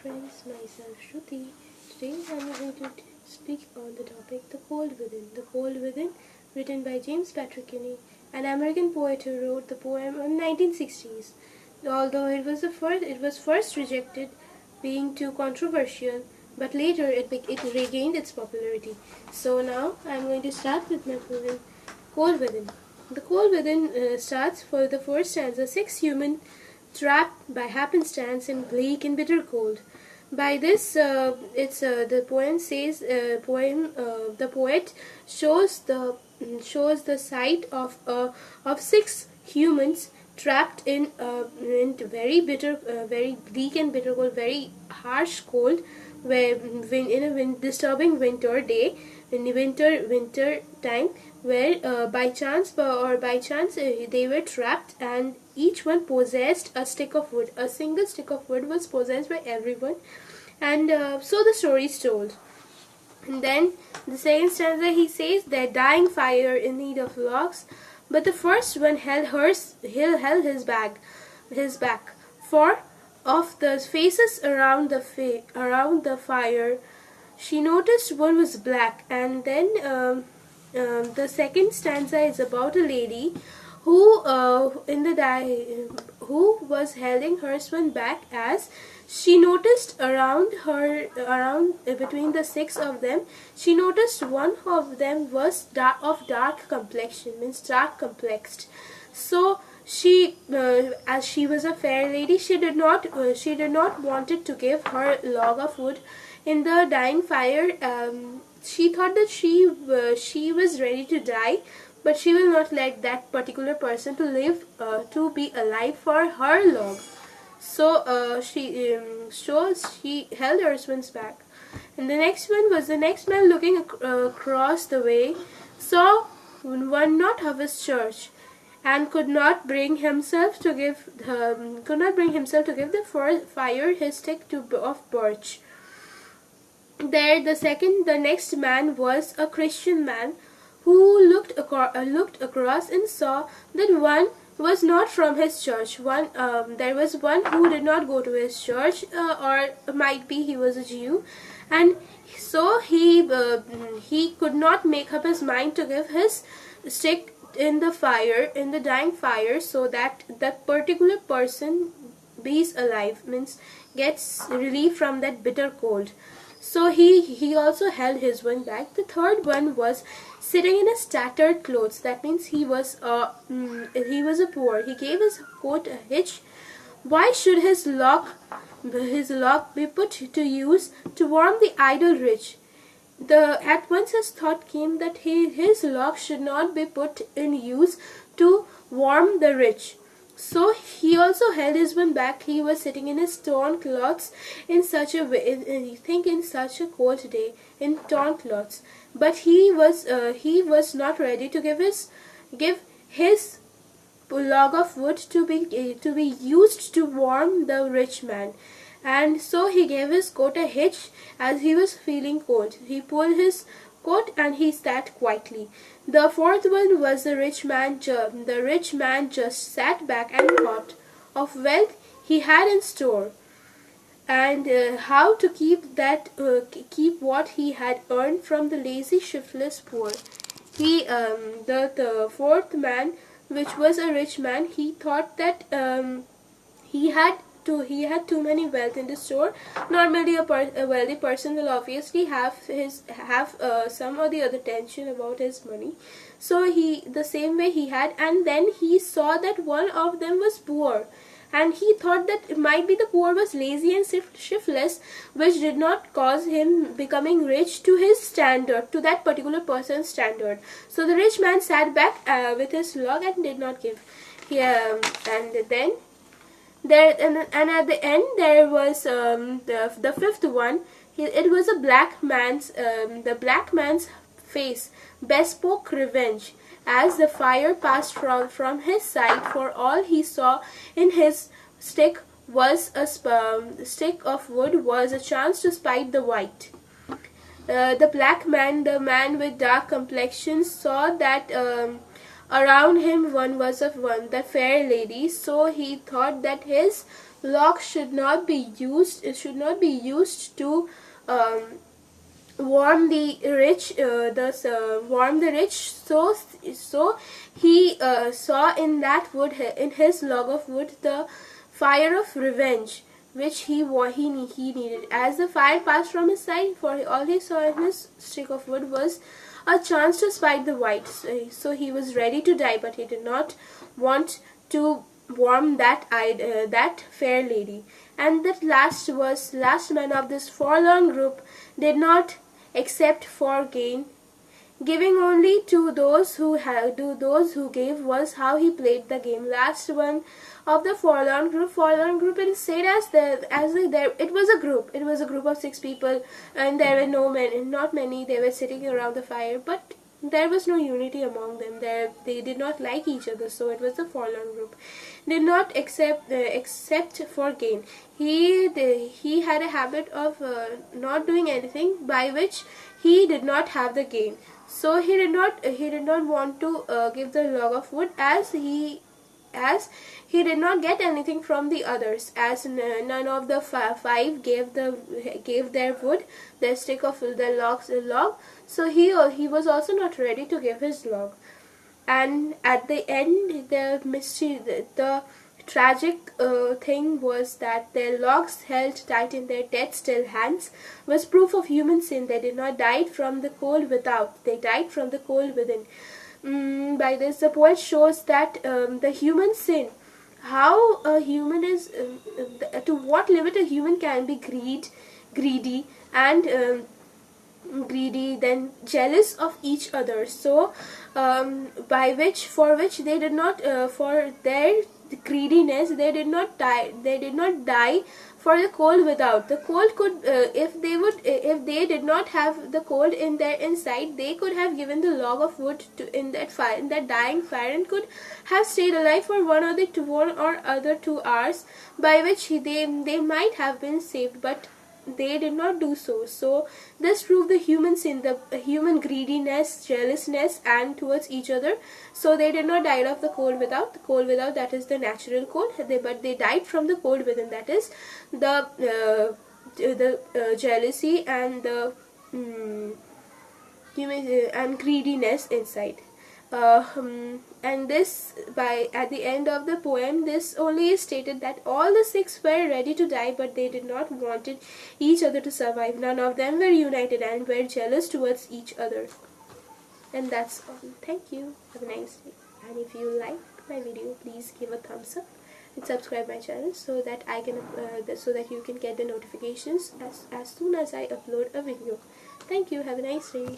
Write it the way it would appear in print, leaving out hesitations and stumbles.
friends, myself Shruti. Today I am going to speak on the topic The Cold Within. The Cold Within, written by James Patrick Kinney, an American poet who wrote the poem in 1960s. Although it was first rejected being too controversial, but later it regained its popularity. So now I am going to start with my poem Cold Within. The Cold Within starts for the first stanza. 6 human trapped by happenstance in bleak and bitter cold. By this, the poem says the poet shows the sight of 6 humans trapped in very bitter, very bleak and bitter cold, very harsh cold, where in a disturbing winter day, in the winter time, where by chance they were trapped, and each one possessed a stick of wood. A single stick of wood was possessed by everyone, and so the story is told. And then the second stanza, he says, "Their dying fire in need of logs, but the first one held his back. For of the faces around the fire, she noticed one was black." And then the second stanza is about a lady who who was holding her husband back, as she noticed around between the 6 of them, she noticed one of them was dark complexion, means dark complexed. So she, as she was a fair lady, she did not wanted to give her log of wood in the dying fire. She thought that she was ready to die, but she will not let that particular person to live, to be alive for her log. So she held her husband's back. And the next one was, the next man looking across the way saw one knot of his church, and could not bring himself to give the fire his stick of birch. The next man was a Christian man, who looked across and saw that one was not from his church. There was one who did not go to his church, or might be he was a Jew, and so he could not make up his mind to give his stick in the dying fire, so that that particular person bees alive, means gets relief from that bitter cold. So he also held his one back. The third one was sitting in his tattered clothes. That means he was a poor. He gave his coat a hitch. Why should his lock be put to use to warm the idle rich? At once his thought came that his lock should not be put in use to warm the rich. So he also held his one back. He was sitting in his torn clothes in such a way, in such a cold day, in torn clothes. But he was not ready to give his log of wood to be used to warm the rich man. And so he gave his coat a hitch, as he was feeling cold. He pulled his coat and he sat quietly. The fourth one was the rich man. The rich man just sat back and thought of wealth he had in store, and how to keep what he had earned from the lazy, shiftless poor. The fourth man, which was a rich man, he thought that he had too many wealth in the store. Normally a wealthy person will obviously have some or the other tension about his money. So the same way he had, and then he saw that one of them was poor, and he thought that it might be the poor was lazy and shiftless, which did not cause him becoming rich to his standard, to that particular person's standard. So the rich man sat back with his log and did not give. And then and at the end there was the fifth one. It was a black man's the black man's face bespoke revenge, as the fire passed from his side, for all he saw in his stick was a stick of wood was a chance to spite the white. The black man, the man with dark complexion, saw that around him one was the fair lady, so he thought that his logs should not be used. It should not be used to warm the rich. Warm the rich. So he saw in that wood, in his log of wood, the fire of revenge, which he needed. As the fire passed from his side, for all he saw in his stick of wood was a chance to spite the white. So he was ready to die, but he did not want to warm that fair lady. And that last man of this forlorn group did not accept for gain. Giving only to those who gave was how he played the game. Last one of the forlorn group. Forlorn group, it is said it was a group. It was a group of 6 people, and there were not many. They were sitting around the fire, but there was no unity among them. They did not like each other, so it was a forlorn group. Did not accept for gain. He had a habit of not doing anything by which he did not have the gain. So he did not want to give the log of wood, as he did not get anything from the others, as none of the 5 gave their wood, their stick of the log. So he was also not ready to give his log. And at the end, the tragic thing was that their logs, held tight in their dead still hands, was proof of human sin. They did not die from the cold without, they died from the cold within. By this, the poet shows that the human sin, how a human is, to what limit a human can be greedy, and then jealous of each other. So for which they did not, for their greediness, they did not die for the cold without. The cold could, if they did not have the cold in their inside, they could have given the log of wood in that dying fire, and could have stayed alive for one or other 2 hours, by which they might have been saved, but they did not do so. So this proved the human sin, the human greediness, jealousness, and towards each other. So they did not die of the cold without. The cold without, that is the natural cold, but they died from the cold within, that is the jealousy and the and greediness inside. And this, at the end of the poem, this only is stated that all the 6 were ready to die, but they did not wanted each other to survive. None of them were united and were jealous towards each other. And that's all. Thank you. Have a nice day. And if you like my video, please give a thumbs up and subscribe my channel, so that I can so that you can get the notifications as soon as I upload a video. Thank you. Have a nice day.